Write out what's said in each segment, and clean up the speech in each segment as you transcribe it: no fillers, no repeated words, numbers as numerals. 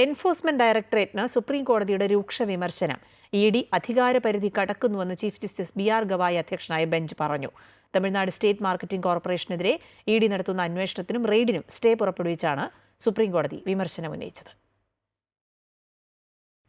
Enforcement ഡയറക്ടറേറ്റിന് supreme കോടതിയുടെ രൂക്ഷ വിമർശനം. ഇഡി അധികാരപരിധി കടക്കുന്നുവെന്ന് ചീഫ് ജസ്റ്റിസ് ബി.ആർ. ഗവായി അധ്യക്ഷനായ ബെഞ്ച് പറഞ്ഞു. തമിഴ്നാട് സ്റ്റേറ്റ് മാർക്കറ്റിംഗ് കോർപ്പറേഷനെതിരെ ഇഡി നടത്തുന്ന അന്വേഷണത്തിനും റെയ്ഡിനും സ്റ്റേ പുറപ്പെടുവിച്ചാണ് സുപ്രീം കോടതി വിമർശനം ഉന്നയിച്ചത്.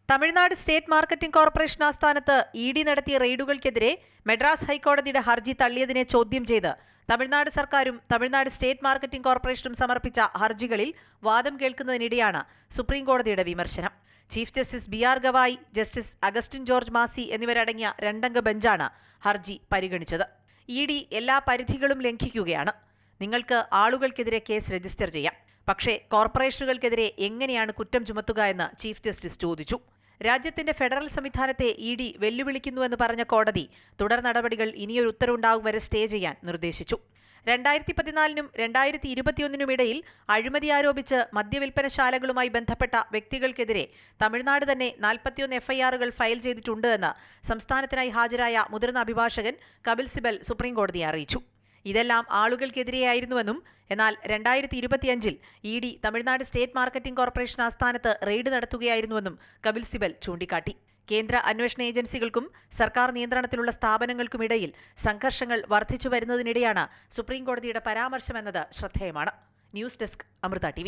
തമിഴ്നാട് സ്റ്റേറ്റ് മാർക്കറ്റിംഗ് കോർപ്പറേഷൻ ആസ്ഥാനത്ത് ഇഡി നടത്തിയ റെയ്ഡുകൾക്കെതിരെ മദ്രാസ് ഹൈക്കോടതിയുടെ ഹർജി തള്ളിയതിനെ ചോദ്യം ചെയ്ത് തമിഴ്നാട് സർക്കാരും തമിഴ്നാട് സ്റ്റേറ്റ് മാർക്കറ്റിംഗ് കോർപ്പറേഷനും സമർപ്പിച്ച ഹർജികളിൽ വാദം കേൾക്കുന്നതിനിടെയാണ് സുപ്രീം കോടതിയുടെ വിമർശനം. Chief justice B R. Gavai, justice Augustine George Masih എന്നിവരടങ്ങിയ രണ്ടംഗ ബെഞ്ചാണ് ഹർജി പരിഗണിച്ചത്. ഇഡി എല്ലാ പരിധികളും ലംഘിക്കുകയാണ്. നിങ്ങൾക്ക് ആളുകൾക്കെതിരെ കേസ് രജിസ്റ്റർ ചെയ്യാം, പക്ഷേ കോർപ്പറേഷനുകൾക്കെതിരെ എങ്ങനെയാണ് കുറ്റം ചുമത്തുക എന്ന് ചീഫ് ജസ്റ്റിസ് ചോദിച്ചു. രാജ്യത്തിന്റെ ഫെഡറൽ സംവിധാനത്തെ ഇഡി വെല്ലുവിളിക്കുന്നുവെന്ന് പറഞ്ഞ കോടതി തുടർ നടപടികൾ ഇനിയൊരു ഉത്തരവുണ്ടാകും വരെ സ്റ്റേ ചെയ്യാൻ നിർദ്ദേശിച്ചു. 2014 2021 ഇടയിൽ അഴിമതി ആരോപിച്ച് മദ്യവിൽപ്പനശാലകളുമായി ബന്ധപ്പെട്ട വ്യക്തികൾക്കെതിരെ തമിഴ്നാട് തന്നെ 41 എഫ്ഐആറുകൾ ഫയൽ ചെയ്തിട്ടുണ്ട് എന്ന് സംസ്ഥാനത്തിനായി ഹാജരായ മുതിർന്ന അഭിഭാഷകൻ കപിൽ സിബൽ സുപ്രീംകോടതിയെ അറിയിച്ചു. ഇതെല്ലാം ആളുകൾക്കെതിരെയായിരുന്നുവെന്നും എന്നാൽ 2025 ED Tamil Nadu state marketing corporation ആസ്ഥാനത്ത് റെയ്ഡ് നടത്തുകയായിരുന്നുവെന്നും കപിൽ സിബൽ ചൂണ്ടിക്കാട്ടി. കേന്ദ്ര അന്വേഷണ ഏജൻസികൾക്കും സർക്കാർ നിയന്ത്രണത്തിലുള്ള സ്ഥാപനങ്ങൾക്കുമിടയിൽ സംഘർഷങ്ങൾ വർദ്ധിച്ചു വരുന്നതിനിടെയാണ് സുപ്രീംകോടതിയുടെ പരാമർശമെന്നത് ശ്രദ്ധേയമാണ്. News desk, Amrita TV.